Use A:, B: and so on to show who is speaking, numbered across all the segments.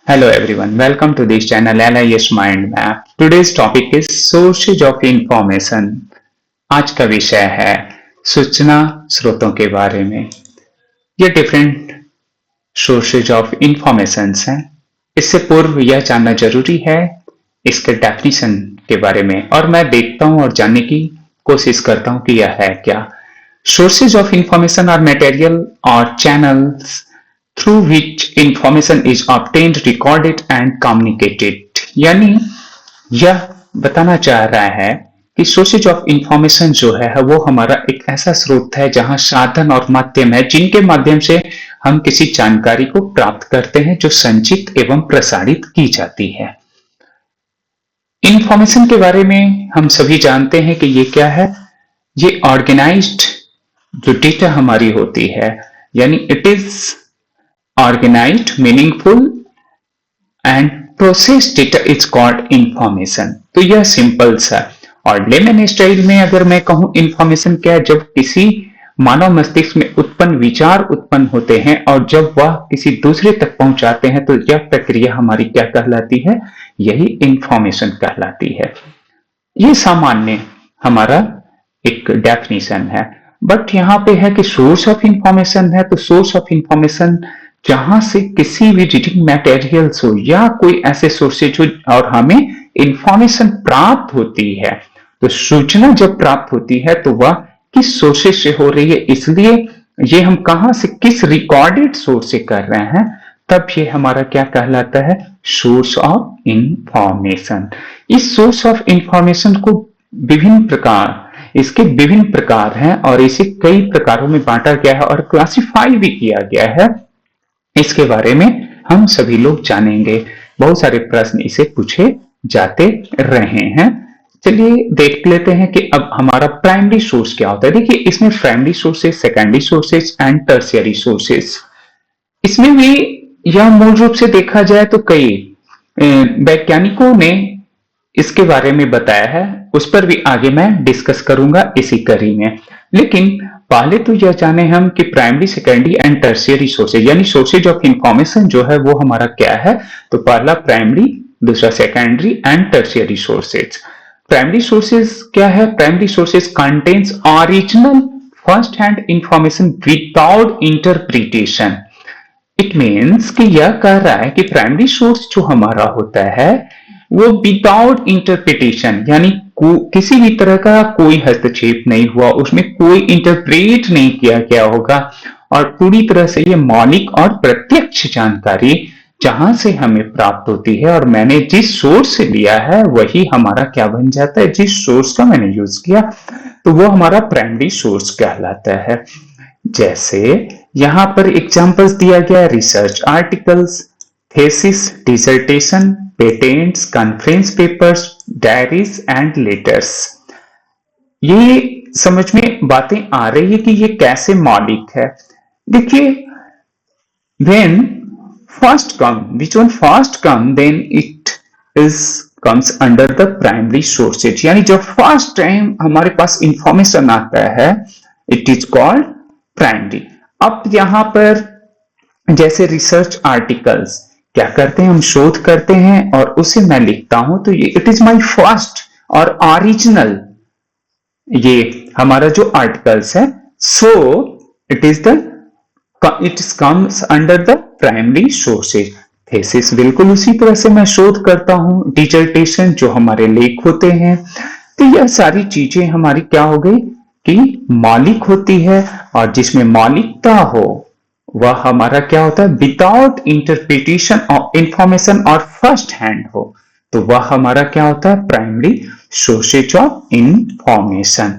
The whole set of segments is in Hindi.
A: Hello everyone, welcome to this channel LIS Mind Map. Today's topic is sources of information. आज का विषय है सूचना स्रोतों के बारे में। ये डिफरेंट सोर्सेज ऑफ इंफॉर्मेशन हैं। इससे पूर्व यह जानना जरूरी है इसके डेफिनेशन के बारे में, और मैं देखता हूं और जानने की कोशिश करता हूं कि यह है क्या। Sources of information are material और channels through which information is obtained, recorded and communicated। यानी यह बताना चाह रहा है कि सोर्सेज ऑफ इंफॉर्मेशन जो है वो हमारा एक ऐसा स्रोत है जहां साधन और माध्यम है जिनके माध्यम से हम किसी जानकारी को प्राप्त करते हैं जो संचित एवं प्रसारित की जाती है। इंफॉर्मेशन के बारे में हम सभी जानते हैं कि ये क्या है। ये ऑर्गेनाइज्ड जो डेटा हमारी होती है, यानी it is organized, meaningful and processed data is called information। तो यह सिंपल सा और लेमन स्टाइल में अगर मैं कहूं इंफॉर्मेशन क्या है, जब किसी मानव मस्तिष्क में उत्पन्न विचार उत्पन्न होते हैं और जब वह किसी दूसरे तक पहुंचाते हैं तो यह प्रक्रिया हमारी क्या कहलाती है, यही इंफॉर्मेशन कहलाती है। ये सामान्य हमारा एक डेफिनेशन है, बट यहां पे है कि सोर्स ऑफ इंफॉर्मेशन है। तो सोर्स ऑफ इंफॉर्मेशन जहां से किसी भी रीडिंग मटेरियल्स हो या कोई ऐसे सोर्सेज हो और हमें इंफॉर्मेशन प्राप्त होती है, तो सूचना जब प्राप्त होती है तो वह किस सोर्सेज से हो रही है, इसलिए ये हम कहां से किस रिकॉर्डेड सोर्स से कर रहे हैं, तब ये हमारा क्या कहलाता है, सोर्स ऑफ इंफॉर्मेशन। इस सोर्स ऑफ इंफॉर्मेशन को इसके विभिन्न प्रकार हैं और इसे कई प्रकारों में बांटा गया है और क्लासिफाई भी किया गया है। इसके बारे में हम सभी लोग जानेंगे। बहुत सारे प्रश्न इसे पूछे जाते रहे हैं। चलिए देख लेते हैं कि अब हमारा प्राइमरी सोर्स क्या होता है। देखिए इसमें primary sources, secondary sources and tertiary sources, इसमें भी यह मूल रूप से देखा जाए तो कई वैज्ञानिकों ने इसके बारे में बताया है, उस पर भी आगे मैं डिस्कस करूंगा इसी कड़ी में। लेकिन पहले तो यह जाने हम कि primary, secondary and tertiary sources यानी सोर्सेज ऑफ इंफॉर्मेशन जो है वो हमारा क्या है। तो पहला प्राइमरी, दूसरा secondary and tertiary sources. Primary sources क्या है? Primary sources contains original first hand information without interpretation. It means कि यह कह रहा है कि प्राइमरी सोर्स जो हमारा होता है वो विदाउट इंटरप्रिटेशन, यानी किसी भी तरह का कोई हस्तक्षेप नहीं हुआ, उसमें कोई इंटरप्रेट नहीं किया गया होगा और पूरी तरह से ये मौलिक और प्रत्यक्ष जानकारी जहां से हमें प्राप्त होती है और मैंने जिस सोर्स से लिया है वही हमारा क्या बन जाता है, जिस सोर्स का मैंने यूज किया तो वो हमारा प्राइमरी सोर्स कहलाता है। जैसे यहां पर एग्जांपल्स दिया गया, research articles, thesis, dissertation, patents, conference papers, diaries and letters. ये समझ में बातें आ रही है कि ये कैसे मौलिक है। देखिए, when first come, which one first come, then it is comes under the primary sources। यानी जब फर्स्ट टाइम हमारे पास इंफॉर्मेशन आता है इट इज कॉल्ड प्राइमरी। अब यहां पर जैसे रिसर्च आर्टिकल्स क्या करते हैं, हम शोध करते हैं और उसे मैं लिखता हूं तो ये इट इज माय फर्स्ट और ओरिजिनल ये हमारा जो आर्टिकल्स है, so it comes under the primary sources. Thesis बिल्कुल उसी तरह से मैं शोध करता हूं, डिसर्टेशन जो हमारे लेख होते हैं, तो यह सारी चीजें हमारी क्या हो गई कि मौलिक होती है और जिसमें मौलिकता हो वह हमारा क्या होता है, विदाउट इंटरप्रिटेशन ऑफ इंफॉर्मेशन और फर्स्ट हैंड हो तो वह हमारा क्या होता है, primary sources of information.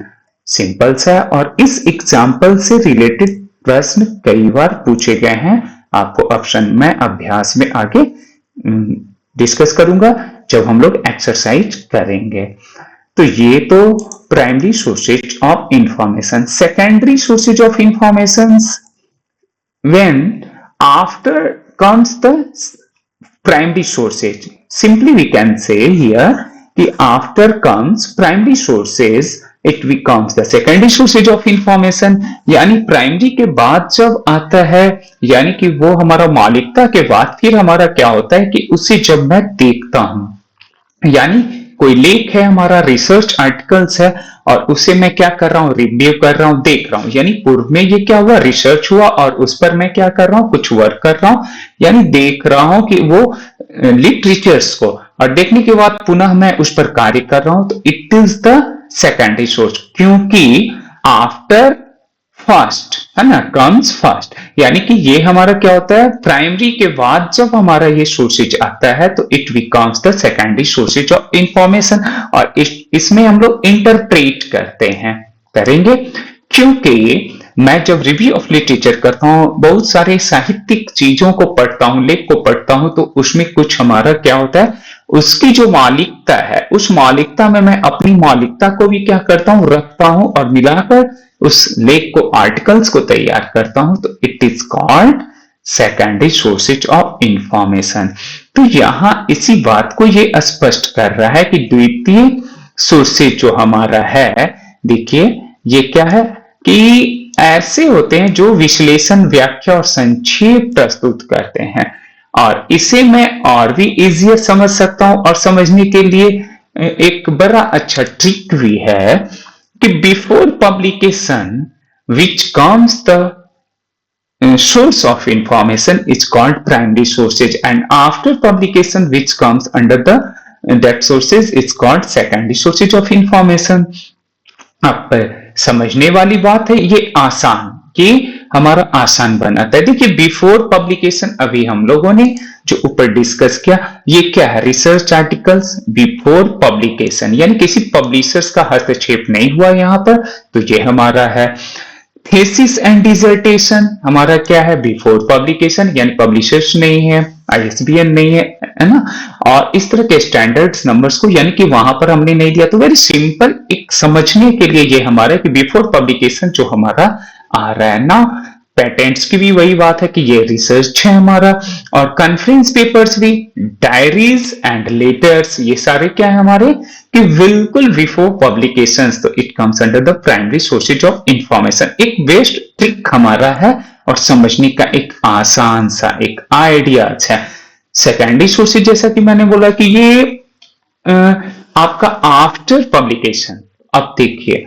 A: Simple सा। और इस एग्जांपल से रिलेटेड प्रश्न कई बार पूछे गए हैं। आपको ऑप्शन में अभ्यास में आगे डिस्कस करूंगा जब हम लोग एक्सरसाइज करेंगे। तो ये तो primary sources of information. Secondary sources of information, when after comes the primary sources, simply we can say here कि after comes primary sources it becomes the secondary sources of information. यानी प्राइमरी के बाद जब आता है, यानी कि वो हमारा मौलिकता के बाद फिर हमारा क्या होता है कि उसे जब मैं देखता हूं, यानी कोई लेख है हमारा, रिसर्च आर्टिकल्स है, और उसे मैं क्या कर रहा हूं, रिव्यू कर रहा हूं, देख रहा हूं। यानी पूर्व में ये क्या हुआ, रिसर्च हुआ और उस पर मैं क्या कर रहा हूं, कुछ वर्क कर रहा हूं, यानी देख रहा हूं कि वो लिटरेचर्स को, और देखने के बाद पुनः मैं उस पर कार्य कर रहा हूं, तो it is the secondary source. क्योंकि आफ्टर फर्स्ट है ना, कम्स फर्स्ट, यानी कि ये हमारा क्या होता है, प्राइमरी के बाद जब हमारा ये सोर्सेज आता है तो it becomes the secondary sources of information. और इसमें हम लोग इंटरप्रेट करते हैं, करेंगे, क्योंकि मैं जब रिव्यू ऑफ लिटरेचर करता हूं, बहुत सारे साहित्यिक चीजों को पढ़ता हूं, लेख को पढ़ता हूं, तो उसमें कुछ हमारा क्या होता है, उसकी जो मौलिकता है, उस मौलिकता में मैं अपनी मौलिकता को भी क्या करता हूं, रखता हूं, और मिलाकर उस लेख को, आर्टिकल्स को तैयार करता हूं, तो it is called secondary sources of information. तो यहां इसी बात को ये स्पष्ट कर रहा है कि द्वितीय सोर्सेज जो हमारा है, देखिए ये क्या है कि ऐसे होते हैं जो विश्लेषण, व्याख्या और संक्षेप प्रस्तुत करते हैं। और इसे मैं और भी इजियर समझ सकता हूं, और समझने के लिए एक बड़ा अच्छा ट्रिक भी है कि before publication which comes the source of information is called primary sources, and after publication which comes under the that sources is called secondary sources of information। अब समझने वाली बात है, ये आसान, कि हमारा आसान बनाता है। देखिए बिफोर पब्लिकेशन अभी हम लोगों ने जो ऊपर डिस्कस किया, ये क्या है, रिसर्च आर्टिकल्स बिफोर पब्लिकेशन, यानी किसी पब्लिशर्स का हस्तक्षेप नहीं हुआ यहां पर, तो ये हमारा है। थीसिस एंड डिसर्टेशन हमारा क्या है, बिफोर पब्लिकेशन, यानी पब्लिशर्स नहीं है, आईएसबीएन नहीं है ना, और इस तरह के स्टैंडर्ड्स नंबर्स को, यानी कि वहां पर हमने नहीं दिया। तो वेरी सिंपल, एक समझने के लिए ये हमारा कि बिफोर पब्लिकेशन जो हमारा आ रहा है ना, पेटेंट्स की भी वही बात है कि ये रिसर्च है हमारा, और कॉन्फ्रेंस पेपर्स भी, डायरीज एंड लेटर्स, ये सारे क्या है हमारे कि बिल्कुल बिफोर पब्लिकेशंस, तो it comes under the primary sources of information. एक बेस्ट ट्रिक हमारा है और समझने का एक आसान सा एक आइडिया है। सेकेंडरी सोर्सेज जैसा कि मैंने बोला कि ये आपका आफ्टर पब्लिकेशन। अब देखिए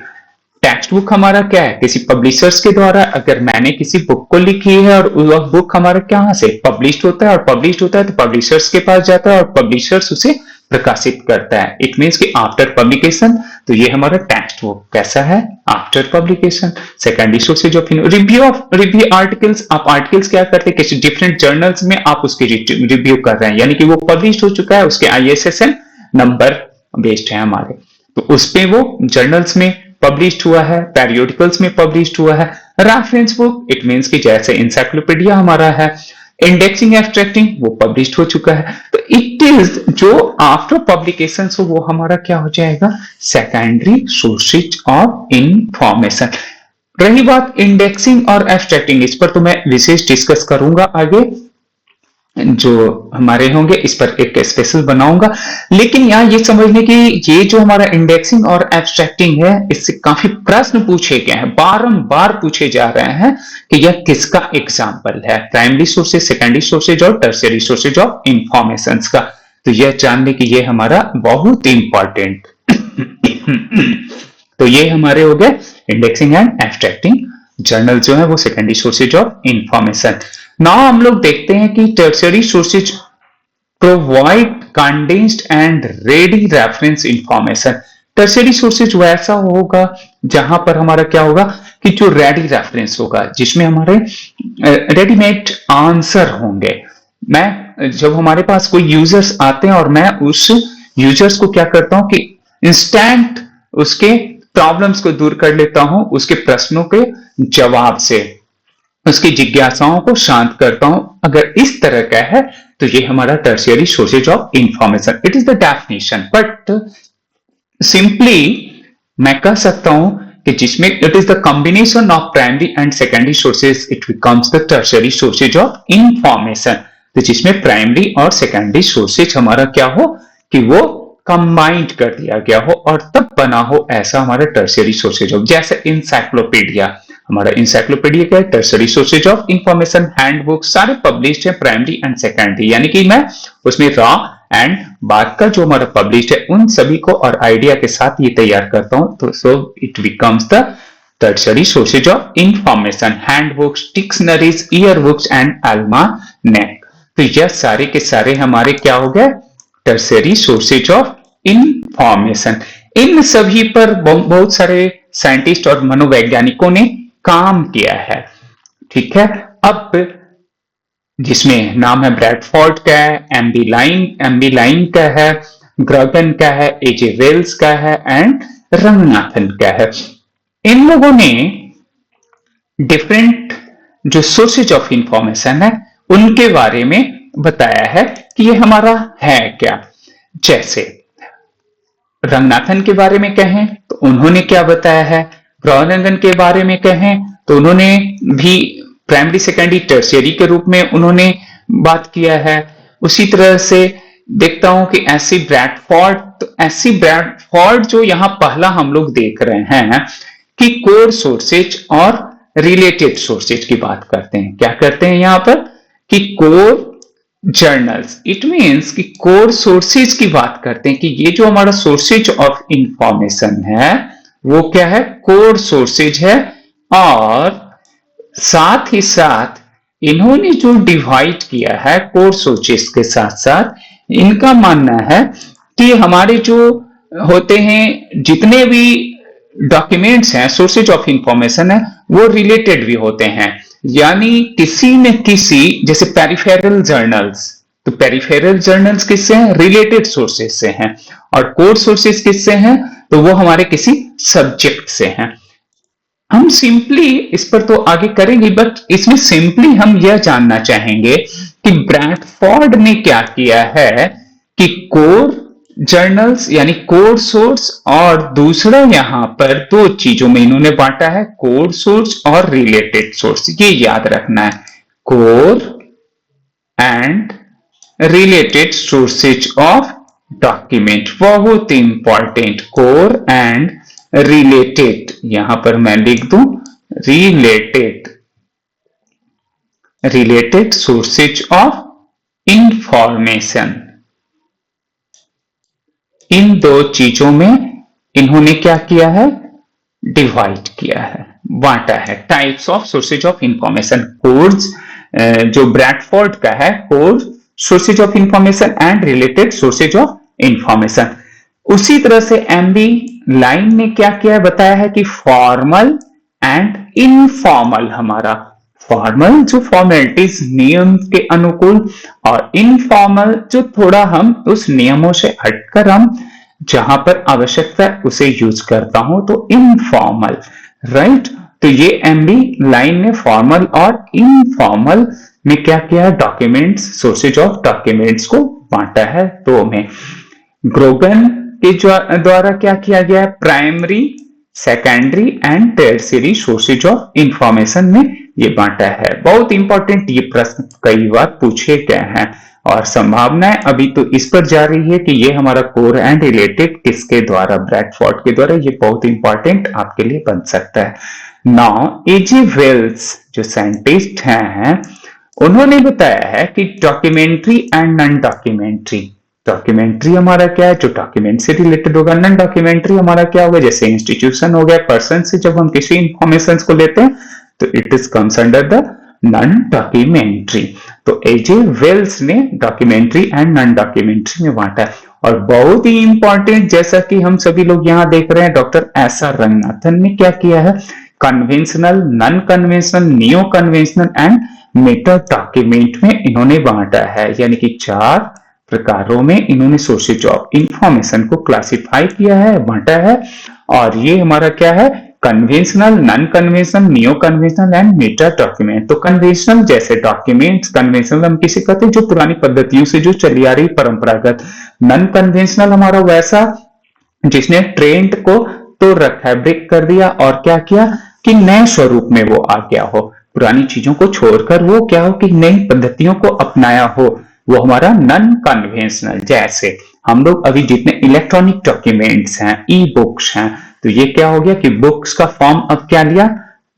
A: टेक्स्ट बुक हमारा क्या है, किसी पब्लिशर्स के द्वारा, अगर मैंने किसी बुक को लिखी है और वह बुक हमारा कहां से पब्लिश होता है, और पब्लिश होता है तो पब्लिशर्स के पास जाता है और पब्लिशर्स उसे प्रकाशित करता है। इट मींस कि आफ्टर पब्लिकेशन, तो ये हमारा टेक्स्ट बुक कैसा है, after publication. Secondary sources of review articles, आप आर्टिकल्स क्या करते हैं, किसी डिफरेंट जर्नल्स में आप उसके रिव्यू कर रहे हैं, यानी कि वो पब्लिश हो चुका है, उसके ISSN नंबर बेस्ड है हमारे, तो उस पे वो जर्नल्स में पब्लिश्ड हुआ है, पेरियोडिकल्स में पब्लिश्ड हुआ है। रेफरेंस बुक, इट मींस कि जैसे इंसाइक्लोपीडिया हमारा है। इंडेक्सिंग एब्स्ट्रैक्टिंग, वो पब्लिश्ड हो चुका है। तो इट इज जो आफ्टर पब्लिकेशन हो वो हमारा क्या हो जाएगा, सेकेंडरी सोर्सेज ऑफ इंफॉर्मेशन। रही बात इंडेक्सिंग और एब्स्ट्रैक्टिंग, इस पर तो मैं विशेष डिस्कस करूंगा आगे, जो हमारे होंगे इस पर एक स्पेशल बनाऊंगा। लेकिन यहाँ ये समझने की, ये जो हमारा इंडेक्सिंग और एब्स्ट्रैक्टिंग है, इससे काफी प्रश्न पूछे गए हैं, बारंबार पूछे जा रहे हैं कि यह किसका एग्जाम्पल है, प्राइमरी सोर्सेज, सेकेंडरी सोर्सेज और टर्शियरी सोर्सेज ऑफ इंफॉर्मेशन का। तो यह जानने की ये हमारा बहुत इंपॉर्टेंट तो ये हमारे हो गए इंडेक्सिंग एंड एब्स्ट्रैक्टिंग जर्नल जो है वो secondary sources of information. Now हम लोग देखते हैं कि tertiary sources provide condensed and ready reference information. Tertiary sources वैसा होगा जहां पर हमारा क्या होगा कि जो रेडी रेफरेंस होगा, जिसमें हमारे रेडीमेड आंसर होंगे। मैं जब हमारे पास कोई यूजर्स आते हैं और मैं उस यूजर्स को क्या करता हूं कि इंस्टेंट उसके प्रॉब्लम्स को दूर कर लेता हूं, उसके प्रश्नों के जवाब से उसकी जिज्ञासाओं को शांत करता हूं। अगर इस तरह का है तो ये हमारा tertiary sources of information, it is the definition. But simply मैं कह सकता हूं कि जिसमें it is the combination of primary and secondary sources, it becomes the tertiary sources of information. तो जिसमें प्राइमरी और सेकेंडरी सोर्सेज हमारा क्या हो कि वो कंबाइंड कर दिया गया हो और तब बना हो, ऐसा हमारा टर्शियरी सोर्सेज ऑफ, जैसे इंसाइक्लोपीडिया। हमारा इंसाइक्लोपीडिया क्या है? Tertiary sources of information. Handbook सारे पब्लिश्ड है, प्राइमरी एंड सेकेंडरी, यानी कि मैं उसमें रॉ एंड बाद का जो हमारा पब्लिश्ड है उन सभी को और आइडिया के साथ ये तैयार करता हूं, तो so it becomes the tertiary sources of information. Handbooks, dictionaries, yearbooks and almanac. तो यह सारे के सारे हमारे क्या हो गए? Tertiary sources of information. इन सभी पर बहुत सारे साइंटिस्ट और मनोवैज्ञानिकों ने काम किया है, ठीक है। अब जिसमें नाम है ब्रैडफोर्ड का है, एम्बी लाइन का है, ग्रोगन का है, एजे वेल्स का है एंड रंगनाथन का है। इन लोगों ने डिफरेंट जो सोर्सेज ऑफ इंफॉर्मेशन है उनके बारे में बताया है कि ये हमारा है क्या। जैसे रंगनाथन के बारे में कहें तो उन्होंने क्या बताया है, ग्रोगन के बारे में कहें तो उन्होंने भी प्राइमरी, सेकेंडरी, टर्शियरी के रूप में उन्होंने बात किया है। उसी तरह से देखता हूं कि एसी ब्रैडफोर्ड जो यहां पहला हम लोग देख रहे हैं कि कोर सोर्सेज और रिलेटेड सोर्सेज की बात करते हैं। क्या करते हैं यहां पर कि कोर जर्नल्स, इट मींस कि कोर सोर्सेज की बात करते हैं कि ये जो हमारा सोर्सेज ऑफ इंफॉर्मेशन है वो क्या है? कोर सोर्सेज है। और साथ ही साथ इन्होंने जो डिवाइड किया है कोर सोर्सेज के साथ साथ इनका मानना है कि हमारे जो होते हैं जितने भी डॉक्यूमेंट्स हैं, सोर्सेज ऑफ इंफॉर्मेशन है, वो रिलेटेड भी होते हैं। यानी किसी न किसी, जैसे पेरिफेरल जर्नल्स, तो पेरिफेरल जर्नल्स किससे हैं? रिलेटेड सोर्सेज से हैं। और कोर सोर्सेज किससे हैं? तो वो हमारे किसी सब्जेक्ट से हैं। हम सिंपली इस पर तो आगे करेंगे, बट इसमें सिंपली हम यह जानना चाहेंगे कि ब्रैडफोर्ड ने क्या किया है कि कोर जर्नल्स यानी कोर सोर्स, और दूसरा यहां पर दो चीजों में इन्होंने बांटा है, कोर सोर्स और रिलेटेड सोर्स। ये याद रखना है, core and related sources of document, बहुत इंपॉर्टेंट। कोर एंड रिलेटेड, यहां पर मैं लिख दूं रिलेटेड सोर्सेज ऑफ इंफॉर्मेशन। इन दो चीजों में इन्होंने क्या किया है? डिवाइड किया है, बांटा है। Types of sources of information, course जो ब्रैडफोर्ड का है, core sources of information and related sources of information. उसी तरह से एम्बी लाइन ने क्या किया है? बताया है कि फॉर्मल एंड इनफॉर्मल, हमारा फॉर्मल जो फॉर्मेलिटीज नियम के अनुकूल, और इनफॉर्मल जो थोड़ा हम उस नियमों से हटकर हम जहां पर आवश्यकता है उसे यूज करता हूं, तो इनफॉर्मल, राइट। तो ये एम्बी लाइन ने फॉर्मल और इनफॉर्मल में क्या किया है? डॉक्यूमेंट्स, सोर्सेज ऑफ डॉक्यूमेंट्स को बांटा है दो में। ग्रोगन के द्वारा क्या किया गया है? Primary, secondary and tertiary sources of information में ये बांटा है। बहुत इंपॉर्टेंट ये प्रश्न कई बार पूछे गए हैं और संभावनाएं अभी तो इस पर जा रही है कि ये हमारा कोर एंड रिलेटेड किसके द्वारा? ब्रैडफोर्ड के द्वारा। ये बहुत इंपॉर्टेंट आपके लिए बन सकता है। नाउ एजे वेल्स जो साइंटिस्ट हैं उन्होंने बताया है कि documentary and non documentary, documentary हमारा क्या है? जो डॉक्यूमेंट से रिलेटेड होगा। नॉन डॉक्यूमेंट्री हमारा क्या होगा? जैसे इंस्टीट्यूशन हो गया, पर्सन से जब हम किसी इंफॉर्मेशन को लेते हैं तो it is comes under the non documentary. तो एजे वेल्स ने डॉक्यूमेंट्री एंड नॉन डॉक्यूमेंट्री में बांटा है। और बहुत ही इंपॉर्टेंट, जैसा कि हम सभी लोग यहां देख रहे हैं, डॉक्टर एस.आर. रंगनाथन ने क्या किया है? Conventional, non conventional, neo conventional and Meta document में इन्होंने बांटा है। यानी कि 4 प्रकारों में इन्होंने सोर्सेज ऑफ इंफॉर्मेशन को क्लासिफाई किया है, बांटा है। और ये हमारा क्या है? Conventional, non conventional, neo conventional and Meta document. तो कन्वेंशनल जैसे डॉक्यूमेंट्स, कन्वेंशनल हम किसे कहते हैं? जो पुरानी पद्धतियों से जो चली आ रही परंपरागत। नॉन कन्वेंशनल हमारा वैसा जिसने ट्रेंड को तोड़ रखा है, ब्रेक कर दिया और क्या किया कि नए स्वरूप में वो आ गया हो, पुरानी चीजों को छोड़कर वो क्या हो कि नई पद्धतियों को अपनाया हो, वो हमारा नॉन कन्वेंशनल। जैसे हम लोग अभी जितने इलेक्ट्रॉनिक डॉक्यूमेंट्स हैं, ई बुक्स हैं, तो ये क्या हो गया कि बुक्स का फॉर्म अब क्या लिया,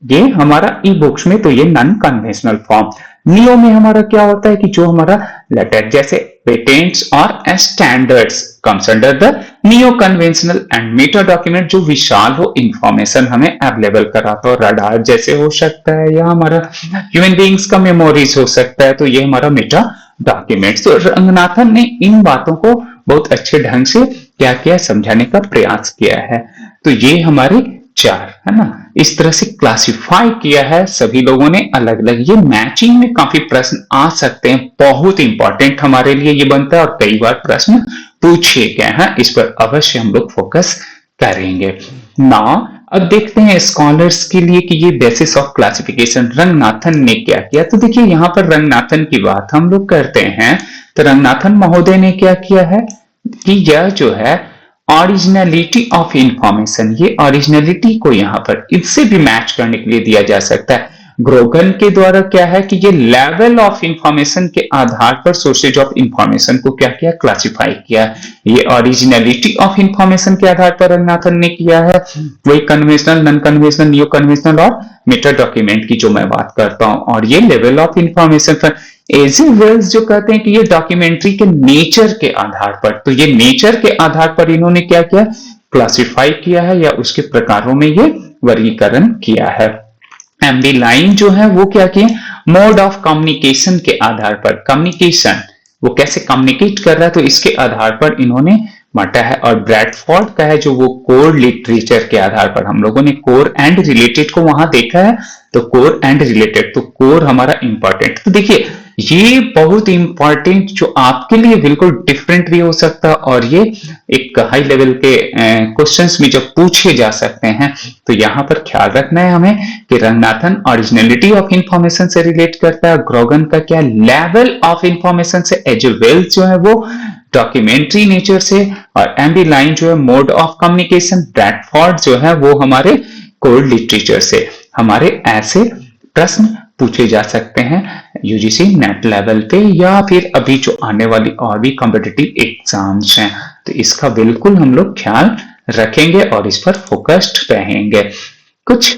A: ये हमारा ई बुक्स में, तो ये नॉन कन्वेंशनल फॉर्म। नियो में हमारा क्या होता है कि जो हमारा लेटर जैसे पेटेंट्स और standards comes under the neo conventional and Meta document, जो विशाल हो इंफॉर्मेशन हमें अवेलेबल कराता हो, रडार जैसे हो सकता है या हमारा ह्यूमन बीइंग्स का मेमोरीज हो सकता है, तो ये हमारा मेटा डॉक्यूमेंट्स। तो रंगनाथन ने इन बातों को बहुत अच्छे ढंग से क्या किया, समझाने का प्रयास किया है। तो ये हमारे चार है ना, इस तरह से क्लासिफाई किया है सभी लोगों ने अलग अलग। ये मैचिंग में काफी प्रश्न आ सकते हैं, बहुत इंपॉर्टेंट हमारे लिए ये बनता है और कई बार प्रश्न पूछे गए हैं, इस पर अवश्य हम लोग फोकस करेंगे। नाउ अब देखते हैं स्कॉलर्स के लिए कि ये बेसिस ऑफ क्लासिफिकेशन रंगनाथन ने क्या किया। तो देखिए यहाँ पर रंगनाथन की बात हम लोग करते हैं, तो रंगनाथन महोदय ने क्या किया है कि यह जो है ओरिजिनलिटी ऑफ इंफॉर्मेशन, ये ओरिजिनलिटी को यहां पर इससे भी मैच करने के लिए दिया जा सकता है। ग्रोगन के द्वारा क्या है कि ये लेवल ऑफ इंफॉर्मेशन के आधार पर सोर्सेज ऑफ इंफॉर्मेशन को क्या किया, क्लासिफाई किया। ये ओरिजिनलिटी ऑफ इंफॉर्मेशन के आधार पर रंगनाथन ने किया है। वही conventional, non conventional, neo conventional और मेटा डॉक्यूमेंट की जो मैं बात करता हूं, और ये लेवल ऑफ इंफॉर्मेशन पर एजी वेल्स जो कहते हैं कि ये डॉक्यूमेंट्री के नेचर के आधार पर, तो ये नेचर के आधार पर इन्होंने क्या किया, क्लासिफाई किया है या उसके प्रकारों में ये वर्गीकरण किया है। एमबी लाइन जो है वो क्या किया, मोड ऑफ कम्युनिकेशन के आधार पर, कम्युनिकेशन वो कैसे कम्युनिकेट कर रहा है, तो इसके आधार पर इन्होंने बांटा है। और ब्रैडफोर्ड का है जो वो कोर लिटरेचर के आधार पर, हम लोगों ने कोर एंड रिलेटेड को वहां देखा है, तो कोर एंड रिलेटेड, तो कोर हमारा इंपॉर्टेंट। तो देखिए ये बहुत इंपॉर्टेंट जो आपके लिए बिल्कुल डिफरेंट भी हो सकता है, और ये एक हाई लेवल के क्वेश्चंस में जब पूछे जा सकते हैं, तो यहां पर ख्याल रखना है हमें कि रंगनाथन ओरिजिनलिटी ऑफ इंफॉर्मेशन से रिलेट करता है, ग्रोगन का क्या लेवल ऑफ इंफॉर्मेशन से, एज वेल जो है वो डॉक्यूमेंट्री नेचर से, और एमबी लाइन जो है मोड ऑफ कम्युनिकेशन, ब्रैडफोर्ड जो है वो हमारे कोर लिटरेचर से। हमारे ऐसे प्रश्न पूछे जा सकते हैं यूजीसी नेट लेवल पे, या फिर अभी जो आने वाली और भी कॉम्पिटिटिव एग्जाम्स हैं, तो इसका बिल्कुल हम लोग ख्याल रखेंगे और इस पर फोकस्ड रहेंगे। कुछ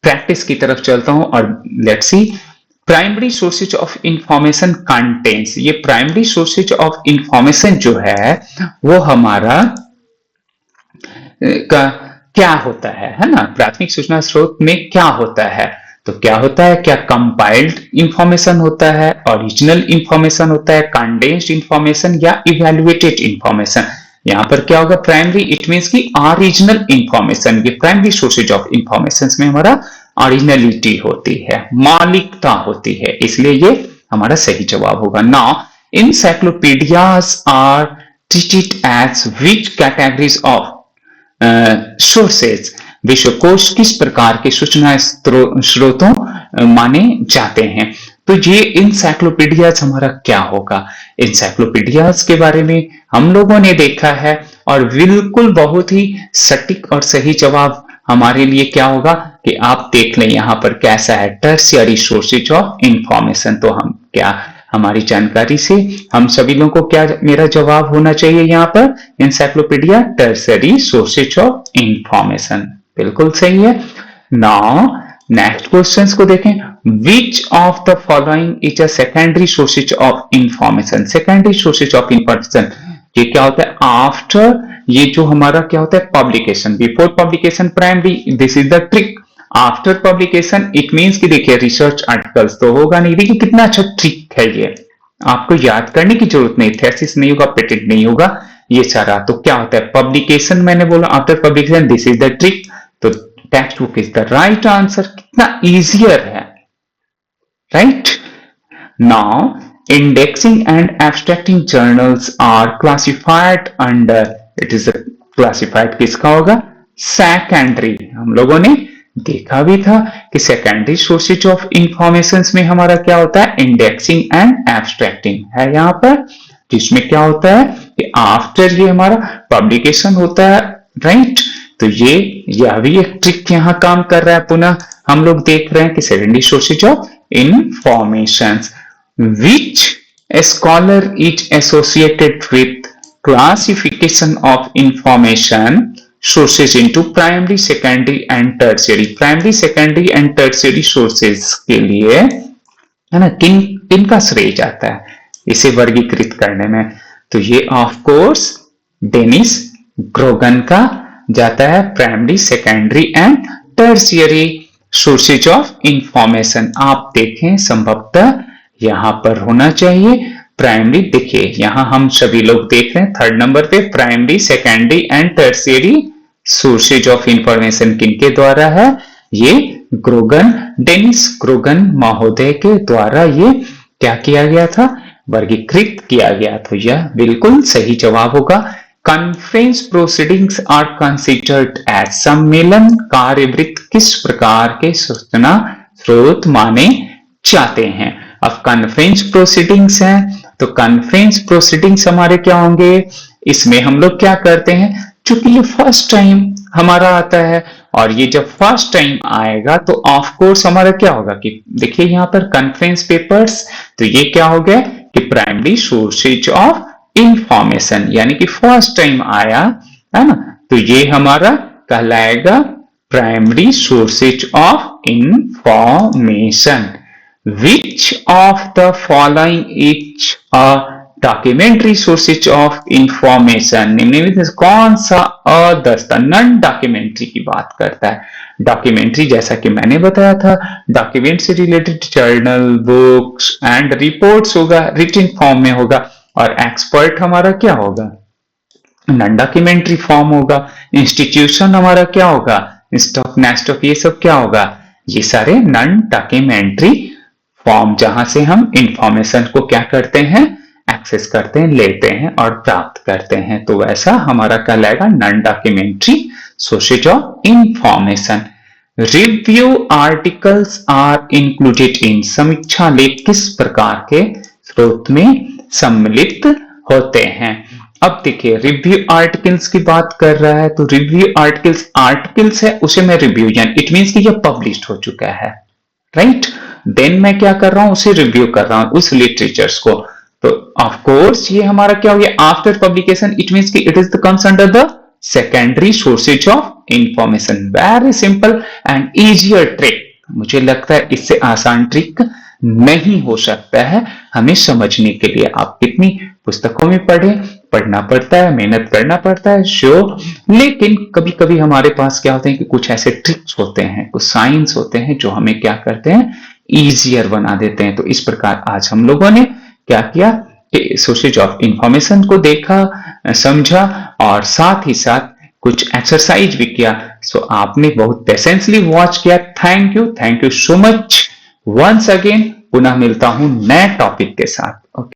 A: प्रैक्टिस की तरफ चलता हूं और let's see primary sources of information contents. ये प्राइमरी सोर्सेज ऑफ इंफॉर्मेशन जो है वो हमारा क्या होता है ना, प्राथमिक सूचना स्रोत में क्या होता है, तो क्या होता है, क्या कंपाइल्ड इंफॉर्मेशन होता है, ओरिजिनल इंफॉर्मेशन होता है, कंडेंस्ड इंफॉर्मेशन या इवैल्यूएटेड इंफॉर्मेशन। यहां पर क्या होगा, प्राइमरी इट मींस की ओरिजिनल इंफॉर्मेशन, ये प्राइमरी सोर्सेज ऑफ इंफॉर्मेशन में हमारा ओरिजिनलिटी होती है, मौलिकता होती है, इसलिए ये हमारा सही जवाब होगा। Now encyclopedias are treated as which categories of sources, विश्वकोश किस प्रकार के सूचना स्रोतों माने जाते हैं। तो ये इंसाइक्लोपीडियाज हमारा क्या होगा, इंसाइक्लोपीडियाज के बारे में हम लोगों ने देखा है, और बिल्कुल बहुत ही सटीक और सही जवाब हमारे लिए क्या होगा कि आप देख लें यहां पर कैसा है, टर्शियरी सोर्सेज ऑफ इंफॉर्मेशन। तो हम क्या, हमारी जानकारी से हम सभी लोगों को क्या मेरा जवाब होना चाहिए यहाँ पर, encyclopedia tertiary sources of information, बिल्कुल सही है। नाउ नेक्स्ट क्वेश्चंस को देखें, which of the following is a secondary sources of information. Secondary sources of information ये क्या होता है, आफ्टर ये जो हमारा क्या होता है publication, before publication primary, this is the trick. After publication it means कि देखिए रिसर्च आर्टिकल्स तो होगा नहीं, देखिए कितना अच्छा ट्रिक है, ये आपको याद करने की जरूरत नहीं, थेसिस नहीं होगा, पेटेंट नहीं होगा, ये सारा। तो क्या होता है पब्लिकेशन, मैंने बोला after publication, this is the trick, तो text book is the right answer. कितना इजियर है, right. Now indexing and abstracting journals are classified under, it is classified किसका होगा, सेकेंडरी। हम लोगों ने देखा भी था कि सेकेंडरी सोर्सेज ऑफ इंफॉर्मेशन में हमारा क्या होता है, इंडेक्सिंग एंड एब्स्ट्रैक्टिंग है यहाँ पर, जिसमें क्या होता है कि आफ्टर ये हमारा पब्लिकेशन होता है, राइट। तो यह भी एक ट्रिक यहाँ काम कर रहा है। पुनः हम लोग देख रहे हैं कि secondary sources of information, which a scholar is associated with classification of information sources into primary, secondary and tertiary. Primary, secondary and tertiary sources के लिए है ना किन किन का श्रेय जाता है इसे वर्गीकृत करने में, तो ये ऑफ कोर्स डेनिस ग्रोगन का जाता है primary, secondary and tertiary sources of information. आप देखें संभवतः यहां पर होना चाहिए प्राइमरी, देखिए यहां हम सभी लोग देख रहे हैं थर्ड नंबर पे primary, secondary and tertiary sources of information किनके द्वारा है, ये ग्रोगन, डेनिस ग्रोगन महोदय के द्वारा ये क्या किया गया था, वर्गीकृत किया गया। तो यह बिल्कुल सही जवाब होगा। Conference proceedings are considered as सम्मेलन कार्यवृत्त किस प्रकार के सूचना स्रोत माने जाते हैं। अब कॉन्फ्रेंस प्रोसीडिंग्स हैं तो कॉन्फ्रेंस प्रोसीडिंग्स हमारे क्या होंगे, इसमें हम लोग क्या करते हैं, चूंकि ये फर्स्ट टाइम हमारा आता है और ये जब फर्स्ट टाइम आएगा तो ऑफ कोर्स हमारा क्या होगा कि देखिए यहां पर कॉन्फ्रेंस पेपर्स, तो ये क्या हो गया कि प्राइमरी सोर्सेज ऑफ इंफॉर्मेशन, यानी कि फर्स्ट टाइम आया है ना, तो ये हमारा कहलाएगा primary sources of information. Which of the following is a documentary sources of information? निम्नलिखित में कौन सा अदर्शता नॉन डॉक्यूमेंट्री की बात करता है। डॉक्यूमेंट्री जैसा कि मैंने बताया था डॉक्यूमेंट से related journal, books and reports होगा, रिटन फॉर्म में होगा, और एक्सपर्ट हमारा क्या होगा, नॉन डॉक्यूमेंट्री फॉर्म होगा। इंस्टीट्यूशन हमारा क्या होगा, स्टॉक, नेस्टॉक, ये सब क्या होगा, ये सारे नॉन डॉक्यूमेंट्री फॉर्म जहां से हम इंफॉर्मेशन को क्या करते हैं, एक्सेस करते हैं, लेते हैं और प्राप्त करते हैं, तो वैसा हमारा कहलाएगा non documentary sources of information. Review articles are included in, समीक्षा लेख किस प्रकार के स्रोत में सम्मिलित होते हैं। अब देखिए रिव्यू आर्टिकल्स की बात कर रहा है तो रिव्यू आर्टिकल्स है उसे मैं रिव्यू, यानी इट मींस कि ये पब्लिश हो चुका है, राइट, देन मैं क्या कर रहा हूं, उसे रिव्यू कर रहा हूं उस लिटरेचर्स को, तो ऑफ कोर्स ये हमारा क्या हो गया आफ्टर पब्लिकेशन, इट मींस कि it is the comes under the secondary sources of information. Very simple and easier trick, मुझे लगता है इससे आसान ट्रिक नहीं हो सकता है हमें समझने के लिए। आप कितनी पुस्तकों में पढ़ना पड़ता है, मेहनत करना पड़ता है शो, लेकिन कभी कभी हमारे पास क्या होते हैं कि कुछ ऐसे ट्रिक्स होते हैं, कुछ साइंस होते हैं जो हमें क्या करते हैं, इजियर बना देते हैं। तो इस प्रकार आज हम लोगों ने क्या किया कि सोर्सेज ऑफ इंफॉर्मेशन को देखा, समझा और साथ ही साथ कुछ एक्सरसाइज भी किया। सो आपने बहुत पेशेंसली वॉच किया। Thank you so much once again. पुनः मिलता हूं नए टॉपिक के साथ।